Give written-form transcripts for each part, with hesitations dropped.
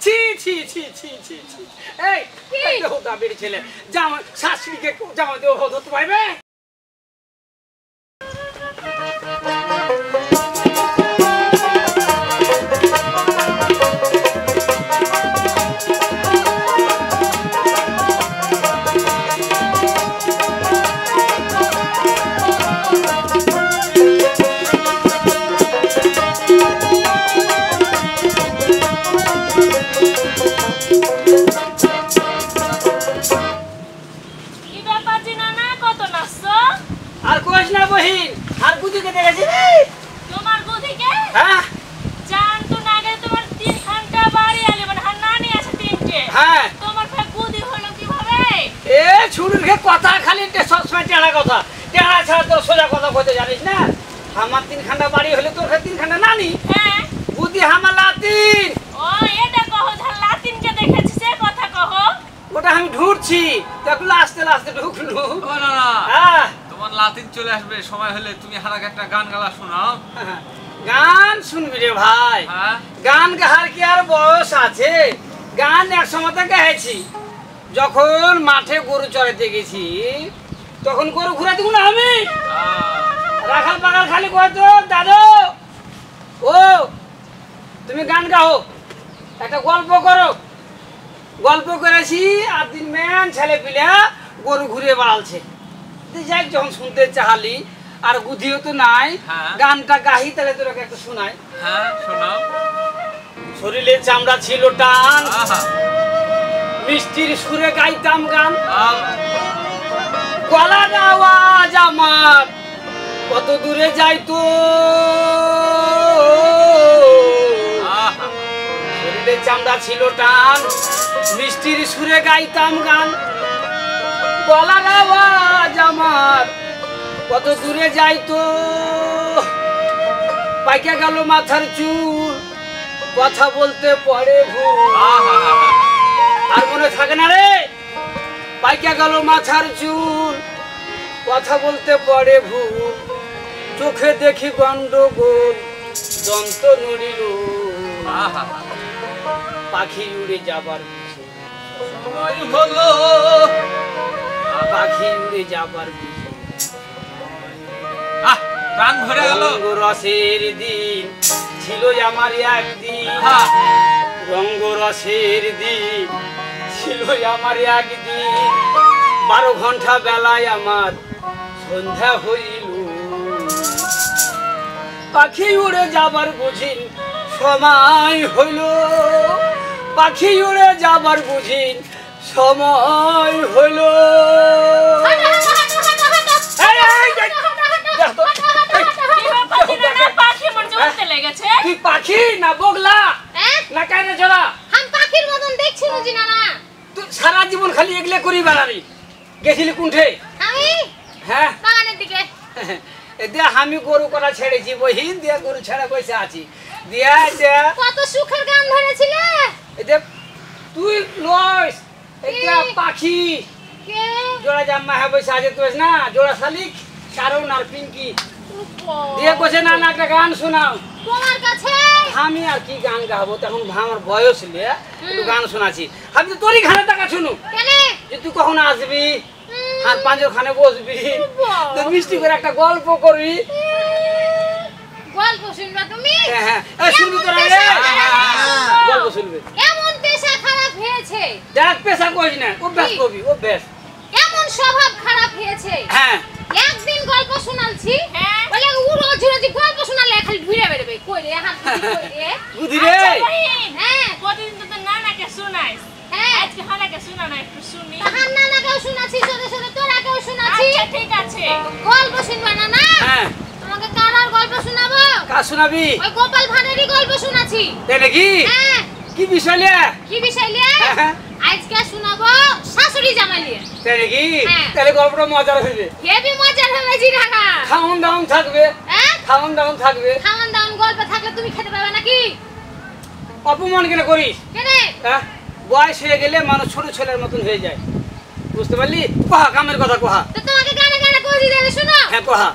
ছি ছি ছি ছি ছি ছি এই হোদা বেড়ে ছেলে জামা শাশুড়িকে জামা দেওয়া ধরতে পারবে? আমার 3 খান্ডা বাড়ি হলে তোর 3 খান্ডা নানি বুদ্ধি আমার লাতিন দেখেছিস কথা কহ ওটা আমি ঢুকছি দেখলো আস্তে আস্তে ঢুকলো তোমার লাতিন চলে আসবে সময় হলে তুমি হারাকে একটা গান গালা শোনাও। গান শুনবি রে ভাই? গান গাহার কি আর বয়স আছে? গান এক সময় গাইছি যখন মাঠে গরু চড়াইতে গেছি তখন গরু ঘুরে দিব না আমি রাখাল পাখাল খালি কয়তো দাদু ও তুমি গান গাও একটা গল্প করো গল্প করেছি আর দিন ম্যান ছেলে পিলে গরু ঘুরিয়ে বেড়ালছে যাই যখন শুনতে চাহালি আর বুদ্ধিও তো নাই গানটা গাহি তাহলে তোরাকে একটা শোনাই। হ্যাঁ শোনাও। শরীরে চামড়া ছিল টান মিষ্টির সুরে গাইতাম গান গলার আওয়াজ আমার কত দূরে যাইতো শরীরে চামড়া ছিল টান মিষ্টির সুরে গাইতাম গান গলার আওয়াজ আমার কত দূরে যাইতো পাইকে গেল মাথার চুল কথা বলতে পড়ে ভুল আর মনে থাকে না রে পাইকে গেল মাথার চুল কথা বলতে পড়ে ভুল চোখে দেখি গন্ডগোল দন্ত নড়িল পাখি উড়ে যাবার হলো পাখি উড়ে যাবার প্রাণ ভরে গেল রসের দিন ছিল আমার একদিন রঙ্গরসের দিন ছিল আমার একদিন 12 ঘন্টা বেলায় আমার সন্ধ্যা হইল পাখি উড়ে যাবার বুঝিন সময় হইল পাখি উড়ে যাবার বুঝিন সময় হইল পাখি না বগলা না কাইনে জোড়া আমি পাখির মতন দেখছি বুঝি না না তুই সারা জীবন খালি এগলে করি বেড়াবি গেছিলি কোনঠে আমি হ্যাঁ বাগানের দিকে দিয়া আমি গরু করা ছেড়েছি বহিন দিয়া গরু ছেড়ে বসে আছি দিয়া কত সুখের গান ধরেছিলে এতে তুই লইস এটা পাখি কে জোড়া জাম্মা হ্যাঁ বসে আছে তুই না জোড়া শালিক কারণ আর পিঙ্কি দিয়ে কইছে না না একটা গান শোনাও তোমার কাছে আমি আর কি গান গাবো তখন আমার বয়স হলে একটু গান শোনাছি আমি তো তোরই ঘাড়ে টাকা শুনু কেন যে তুই কখন আসবি আর পাঁচখানে বসবি তো মিষ্টি করে একটা গল্প করবি গল্প শুনবা তুমি হ্যাঁ হ্যাঁ শুনবি তোরা গল্প শুনবি এমন পেশা খারাপ হয়েছে দেখ পেশা কইস না অভ্যাস করবি অভ্যাস এমন স্বভাব খারাপ হয়েছে হ্যাঁ একদিন গল্প শোনালছি বলে উড়ো ঝুড়ি গল্প শোনালে খালি ঘুরে বেরবে কই রে হাত কই রে বুদ্ধি রে হ্যাঁ প্রতিদিন তো নানাকে শোনাইস হ্যাঁ আজকে হানাকে শোনা না একটু শুনি নানাকেও শোনাছি সাথে সাথে তোরাকেও শোনাছি আচ্ছা ঠিক আছে গল্প শুনবা না না হ্যাঁ তোমাকে কারার গল্প শোনাবো কাজ শোনাবি ওই গোপাল ভাঁড়েরই গল্প শোনাছি তাই নাকি হ্যাঁ কি বিষয় লিয়া কি বিষয় নিয়ে আজকে শোনাবো শাশুড়ি জামাই নিয়ে তাই নাকি হ্যাঁ। তাহলে গল্পটা মজার হবে হেভি মজার হবে জিরাগা খাওন দাওন থাকবে হ্যাঁ খাওন দাওন থাকবে খাওয়ান দাওয়ান গল্প থাকলে তুমি খেতে পাবে নাকি অপমান কেন করিস কেনে হ্যাঁ বয়স হয়ে গেলে মানুষ ছোট ছেলের মতন হয়ে যায় বুঝতে পারলি কহা কামের কথা কহা তো তোমাকে গানে গানে কই দিলে শোনো হ্যাঁ কহা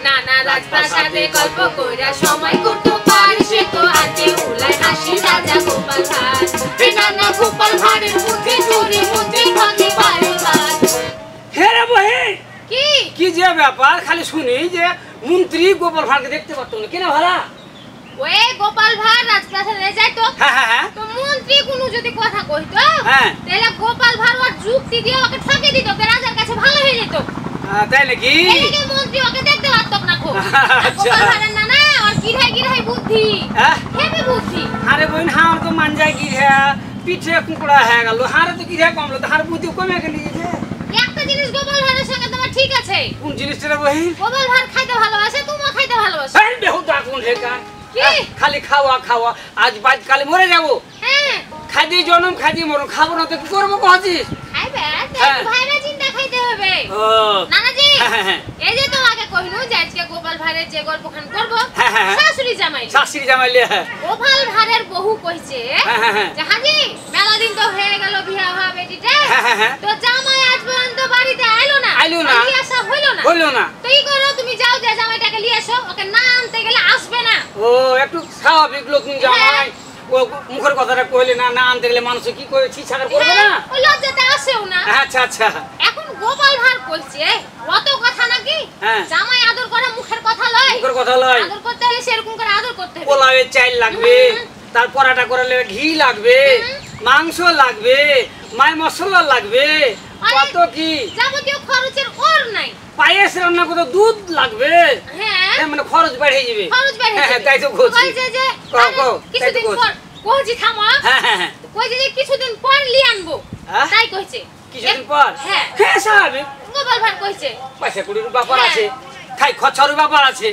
না না রাজপ্রাসাদে গল্প কইরা সময় করতে পার ভাঁড় সে তো হাতে উলায় হাসি রাজা গোপাল ভাঁড় হে নানা গোপাল ভাঁড়ের বুদ্ধি চুরি মন্ত্রী ভাগে বারবার হে রে বহিন কি কি যে ব্যাপার খালি শুনি যে মন্ত্রী গোপাল ভাঁড়কে দেখতে পারতো না কেন ভাড়া ওই গোপাল ভাঁড় রাজপ্রাসাদে যাইতো হ্যাঁ হ্যাঁ হ্যাঁ তো মন্ত্রী কোনো যদি কথা কইতো হ্যাঁ। তাহলে গোপাল ভাঁড় ওর যুক্তি দিয়ে ওকে ঠকিয়ে দিত তো রাজার কাছে ভালো হয়ে যেত তাই নাকি এদিকে মন্ত্রী ওকে দেখতে পারতো না খুব আচ্ছা। গোপাল ভাঁড়ের না না ওর গিরহাই বুদ্ধি হ্যাঁ? হেভি বুদ্ধি আরে বোন হার তো মান যায় কি হ্যাঁ পিঠে কুকড়া হয়ে গেল হারে তো কি হ্যাঁ কমলো তো হার বুদ্ধি কমে গেলি যে একটা জিনিস গোপাল ভাঁড়ের সঙ্গে তোমার ঠিক আছে কোন জিনিসটা রে বহিন গোপাল ভাঁড় খাইতে ভালোবাসে তুমিও খাইতে ভালোবাসো এই বেহুদা কোন রেখা কি? খালি খাওয়া খাওয়া আজ বাদ কালে মরে যাবো হ্যাঁ খাদি জনম খাদি মরণ খাবো না তো কি করবো কহছিস খাইবে হ্যাঁ। তো ভাইরা চিন্তা খাইতে হবে ও নানাজি হ্যাঁ, হ্যাঁ, হ্যাঁ। এই যে তোমাকে কহিনু যে আজকে গোপাল ভাঁড়ের যে গল্পখান করব হ্যাঁ, হ্যাঁ, হ্যাঁ। শাশুড়ি জামাই শাশুড়ি জামাইলে গোপাল ভাঁড়ের বহু কইছে হ্যাঁ, হ্যাঁ, হ্যাঁ। যে হাজি মেলা দিন তো হয়ে গেল বিয়া হওয়া বেটিটা হ্যাঁ, হ্যাঁ, হ্যাঁ। তো জামাই আজ পর্যন্ত বাড়িতে আইলো না আইলো না। বাড়ি আসা হইলো না হইলো না তো এই করো তুমি যাও যে জামাইটাকে নিয়ে এসো ওকে না আনতে গেলে আসবে না ও একটু স্বাভাবিক লোক তুমি জামাই ও মুখের কথাটা কইলে না না আনতে গেলে মানুষ কি কই ছি ছাড়া করবে না ও লজ্জাতে আসেও না আচ্ছা আচ্ছা এখন গোপাল ভাঁড় কইছে অত কথা নাকি হ্যাঁ। জামাই আদর করা মুখের কথা লয় মুখের কথা লয় আদর করতে হলে সেরকম করে আদর করতে হবে পোলাওয়ের চাল লাগবে তার পরাটা করালে ঘি লাগবে মাংস লাগবে মাই মশলা লাগবে আরে, কত কি যাবতীয় খরচের ওর নাই পায়েস রান্না করতে দুধ লাগবে হ্যাঁ হ্যাঁ, মানে খরচ বেড়ে যাবে খরচ বেড়ে হ্যাঁ, যাবে। তাই তো বলছি কইছে যে কও, আরে, কও, তাই তো কিছুদিন বলছি। পর কইছি থামো হ্যাঁ হ্যাঁ হ্যাঁ কইছে যে কিছুদিন পর লিয়ে আনবো হ্যাঁ? তাই কইছে কিছুদিন পর হ্যাঁ হ্যাঁ স্বাভাবিক গোপাল ভাঁড় কইছে পয়সা কুড়ির ব্যাপার হ্যাঁ। আছে খাই খরচের ব্যাপার আছে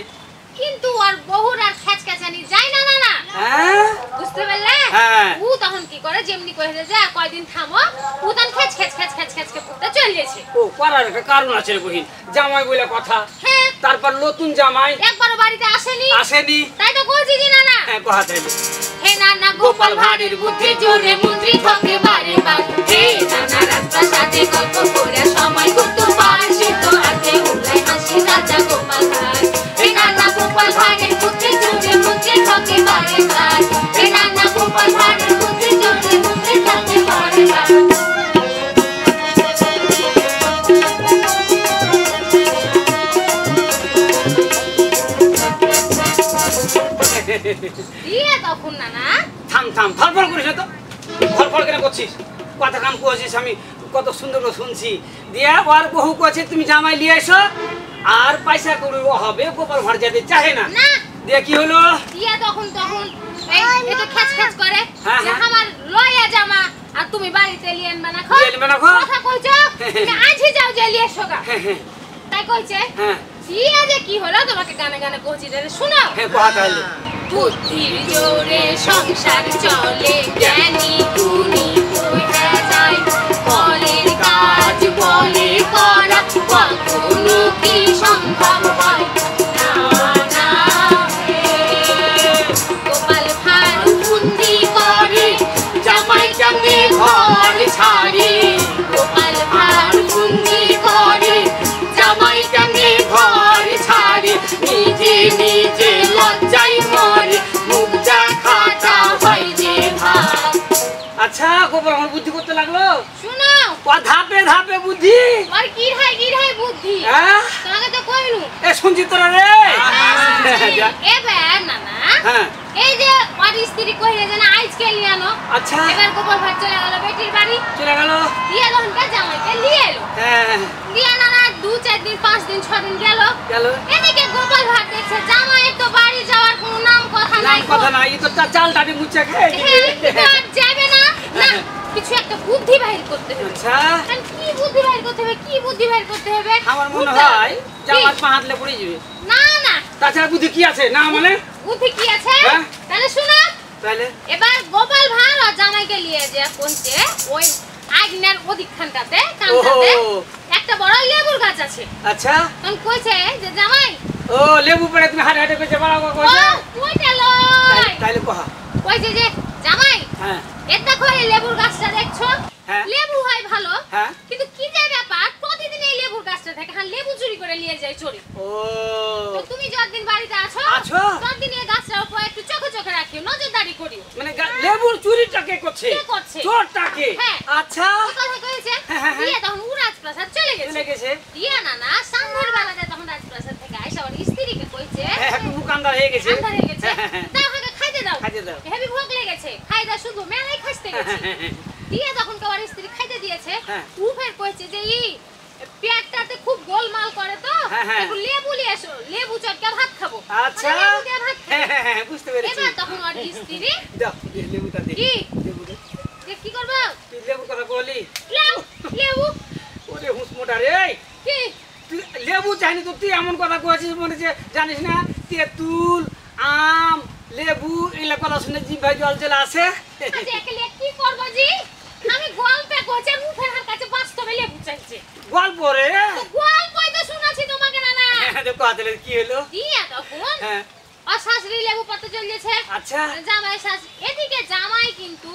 কিন্তু আর বহুর আর খেচখাচানি যায় না না না হ্যাঁ বুঝতে পারলে হ্যাঁ। ও তখন কি করে যেমনি কইছে যে কয়দিন থামো ও তখন খেচ করতে চলেছে ও করার একটা কারণ আছে রে বহিন জামাই বলে কথা হ্যাঁ তারপর নতুন জামাই একবার বাড়িতে আসেনি আসেনি তাই তো কইছি জি না না হ্যাঁ কথা দেবে হে নানা গোপাল ভাঁড়ের বুদ্ধি জোরে মন্ত্রী ঠকে বারে বার হে নানা রাজপ্রাসাদে গল্প করে সময় কত পার সে তো হাতে উলায় হাসি রাজা গোপাল ভাঁড় হে নানা গোপাল ভাঁড়ের বুদ্ধি জোরে মন্ত্রী ঠকে বারে বার হে নানা গোপাল ভাঁড়ের বুদ্ধি জোরে মন্ত্রী ঠকে বারে বার দিয়ে তখন নানা থাম থাম ফলফল করিস না তো ফলফল কেন করছিস কথা কাম করছিস আমি কত সুন্দর করে শুনছি দিয়া ওর বহু কছে তুমি জামাই নিয়ে এসো আর পয়সা করি হবে গোপাল ভাঁড় যেতে চাহে না না দিয়া কি হলো দিয়া তখন এই তো খেচ করে হ্যাঁ, যে হ্যাঁ। আমার লয়া জামা আর তুমি বাড়িতে লিয়ে আনবা না লিয়ে আনবে না খো? কথা কইছো তুমি আজই যাও যে লিয়ে এসো গা। হ্যাঁ হ্যাঁ তাই কইছে হ্যাঁ দিয়া যে কি হলো তোমাকে গানে গানে কইছি রে শোনাও হ্যাঁ কথা তাহলে বুদ্ধির জোরে সংসার চলে জ্ঞানী গুণী হয়ে যায় ফলের কাজ বলে করা কখনো কি সম্ভব হয় না না গোপাল ভাঁড় বুদ্ধি করে জামাই কেমনে ঘর ছাড়ি গোপাল ভাঁড় বুদ্ধি করে জামাই কেমনে ঘর ছাড়ি নিজে নিজে লজ্জাই মরে মুখ দেখাটা হয় যে ভাব আচ্ছা গোপাল আমার বুদ্ধি করতে লাগলো শোনাও ধাপে ধাপে বুদ্ধি আর গিরহাই বুদ্ধি হ্যাঁ তোমাকে তো কইনু এ শুনছি তোরা রে এবার না না হ্যাঁ এই যে ওর স্ত্রী কইলে যে না আজকে লিয়ে আনো আচ্ছা এবার গোপাল ভাঁড় চলে গেল বেটির বাড়ি চলে গেল দিয়ে তখন জামাইকে নিয়ে এলো হ্যাঁ দিয়ে না না 2-4 দিন 5 দিন 6 দিন গেল গেল এদিকে গোপাল ভাঁড় দেখছে জামাইয়ের তো বাড়ি যাওয়ার কোনো নাম কথা নাই নাম কথা নাই তো চাল টাটি মুচ্ছে খেয়ে হ্যাঁ, কিন্তু আর যাবে না না কিছু একটা বুদ্ধি বাহির করতে হবে আচ্ছা আর কি বুদ্ধি বাহির করতে হবে কি বুদ্ধি বাহির করতে হবে আমার মনে বুঝতে হয় হবে। যে আমার পা হাতলে পড়ে যাবে না না তাছাড়া বুদ্ধি কি আছে না মানে বুদ্ধি কি আছে হ্যাঁ? তাহলে শোনো তাহলে এবার গোপাল ভাঁড় আর জামাইকে নিয়ে যে পৌঁছে ওই আগ্নের ওদিকখানটাতে কানটাতে ওহো। একটা বড় লেবুর গাছ আছে আচ্ছা তখন কইছে যে জামাই ও লেবু পড়ে তুমি হাটে হাটে পেছে বাড়াও ও কইছে ওইটা লয় তাইলে কহা কইছে যে জামাই হ্যাঁ এ দেখো এই লেবুর গাছটা দেখছো হ্যাঁ। লেবু হয় ভালো হ্যাঁ। কিন্তু কি যে ব্যাপার প্রতিদিন এই লেবুর গাছটা গাছটা থেকে হ্যাঁ লেবু চুরি করে নিয়ে যায় চোরে। ও তো তুমি যতদিন বাড়িতে আছো ততদিন এই গাছটার উপর একটু চোখে চোখে রাখিও, নজরদারি করিও। মানে লেবুর চুরিটা কে করছে? কে করছে? চোরটাকে। হ্যাঁ। আচ্ছা কথা কইছে দিয়া তখন ও রাজপ্রাসাদ চলে গেছে। দিয়া না সন্ধ্যার বেলাতে তখন রাজপ্রাসাদ থেকে আইসা ওর স্ত্রীকে কইছে একটু মুকান্দার হয়ে গেছে। দাও হাতে খাইতে দাও। হেভি ভোগ লেগেছে, খাইদা শুধু মেলাই খাইতে গেছে। দিয়া তখন ওর স্ত্রী খাইতে দিয়েছে, ও ফের কইছে যে পেটটাতে খুব গোলমাল করে তো একটু লেবু নিয়ে এসো, লেবু চটকা ভাত খাবো। আচ্ছা লেবু দিয়ে ভাত খাবো। বুঝতে পেরেছি। এবার তখন ওর স্ত্রী দাও লেবুটা দে। কি লেবু দে। কি করবো? তুই লেবু কথা বলি। লেবু ওরে হুসমোটা রে। কি তুই লেবু চাইনি তো তুই এমন কথা কয়েছিস মনে যে জানিস না তেঁতুল আম লেবু এগুলা কথা শুনে জিভ ভাই জল চলে আসে। আজ একলে কি করব জি? আমি গল্পে কইছে মুখের হার কাছে বাস্তবে লেবু চাইছে। গল্প রে। তো গল্পই তো শোনাছি তোমাকে না না। দেখো আদলে কি হলো? দিয়া তখন হ্যাঁ আর শাশুড়ি লেবু পাতে চলেছে। আচ্ছা জামাই শাশুড়ি এদিকে জামাই কিন্তু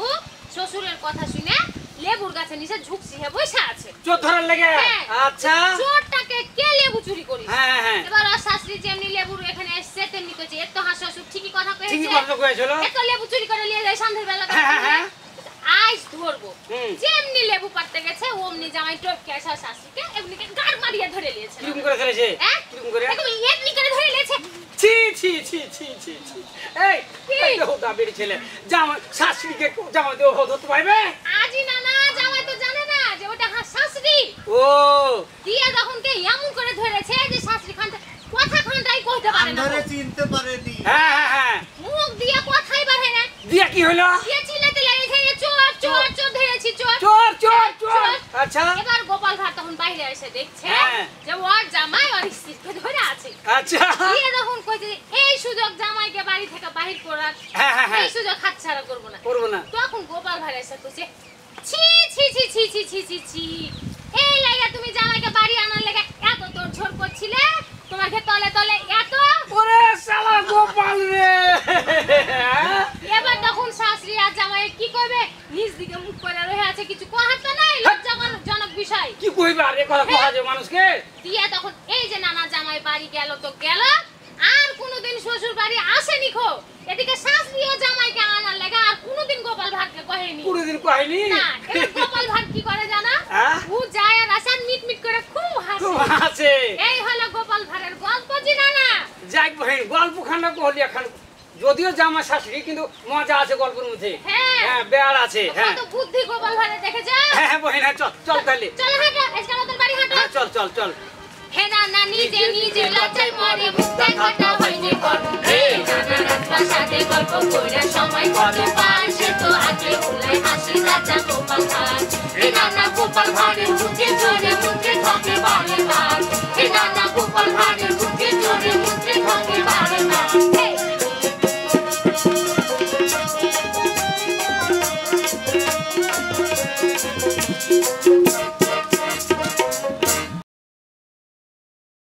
শ্বশুরের কথা শুনে লেবুর গাছে নিচে ঝুকছি হে বসে আছে। চোর ধরার লেগে। হ্যাঁ। আচ্ছা চোরটাকে কে লেবু চুরি করিস? হ্যাঁ হ্যাঁ এবার আর শাশুড়ি যেমনি লেবুর এখানে এসে তেমনি কইছে এত হাস শ্বশুর ঠিকই কথা কইছে। ঠিকই কথা কয়েছিল। এত লেবু চুরি করে নিয়ে যায় সন্ধ্যার বেলা। হ্যাঁ। আইস ধরবো। যেমনি লেবু পাড়তে গেছে ওমনি জামাই টপকে আসা শাশুড়িকে এমনিকে গাড় মারিয়ে ধরে নিয়েছে। কিরকম করে ফেলেছে? হ্যাঁ? কিরকম করে? একদম এমনি করে ধরে নিয়েছে। ছি ছি ছি ছি ছি ছি। এই দেখো দাবির ছেলে জামাই শাশুড়িকে জামাই দেও ধরতে পারবে? আজি না জামাই তো জানে না যে ওটা হাস শাশুড়ি। ও দিয়া তখন কে এমন করে ধরেছে যে শাশুড়ি খানটা কথা খানটাই কইতে পারে না। ধরে চিনতে পারেনি। হ্যাঁ মুখ দিয়া কথাই বাড়ে না। দিয়া কি হলো? দিয়া চিল্লাতে লেগেছে চোর চোর চোর ধরেছি চোর। চোর চোর চোর। আচ্ছা এবার গোপাল ভাড় তখন বাইরে এসে দেখছে হ্যাঁ। যে ওর জামাই ওর স্ত্রীকে ধরে আছে। আচ্ছা দিয়ে তখন কইছে এই সুযোগ জামাইকে বাড়ি থেকে বাহির করার হ্যাঁ এই সুযোগ হাতছাড়া করব না। করবো না। তখন গোপাল ভাড় এসে কইছে ছি ছি ছি ছি ছি ছি ছি ছি এই লাগা তুমি জামাইকে বাড়ি আনার লাগা এত তোর ঝোর করছিলে, তোমাকে তলে তলে এত। ওরে শালা গোপাল রে। এবার তখন শাশুড়ি আর জামাই কি করবে নিজ দিকে মুখ করে রয়ে আছে, কিছু কথা তো নাই, লজ্জাজনক বিষয়। কি কইবা রে কথা কওয়া যায় মানুষকে? দিয়া তখন এই যে নানা জামাই বাড়ি গেল তো গেল, আর কোনোদিন শ্বশুর বাড়ি আসেনি খো। এদিকে শাশুড়িও জামাইকে আনার লাগা আর কোনোদিন গোপাল ভাড়কে কহেনি। পুরোদিন কইনি। না এই গোপাল ভাড় কি করে জানা? হ্যাঁ? ও যায় আর আসে মিট মিট করে খুব হাসে। খুব হাসে। এই হলো গোপাল ভাড়ের গল্প জি না। যাই বহিন গল্প খানা কহলি এখন যদিও জামা শাশুড়ি কিন্তু মজা আছে গল্পের মধ্যে। হ্যাঁ। হ্যাঁ বেয়ার আছে। হ্যাঁ কত বুদ্ধি গোপাল ভাড়ে দেখে যা। হ্যাঁ বহিন চল চল তাহলে। চল হাঁটো আজকে আমাদের বাড়ি হাঁটো। হ্যাঁ চল চল চল। হে নানা নিজে নিজে লজ্জায় মরে মুক্তা ঘটা হয়নি পর। হে নানা রাজপ্রাসাদে গল্প কইরা সময় কত পার, সে তো আগে উলাই হাসি রাজা গোপাল ভাড়। হে নানা গোপাল ভাড়ের বুকে জোরে মুখে ঢোকে বারে বার। হে নানা গোপাল ভাড়ের বুকে জোরে মুখে ঢোকে বারে বার। হে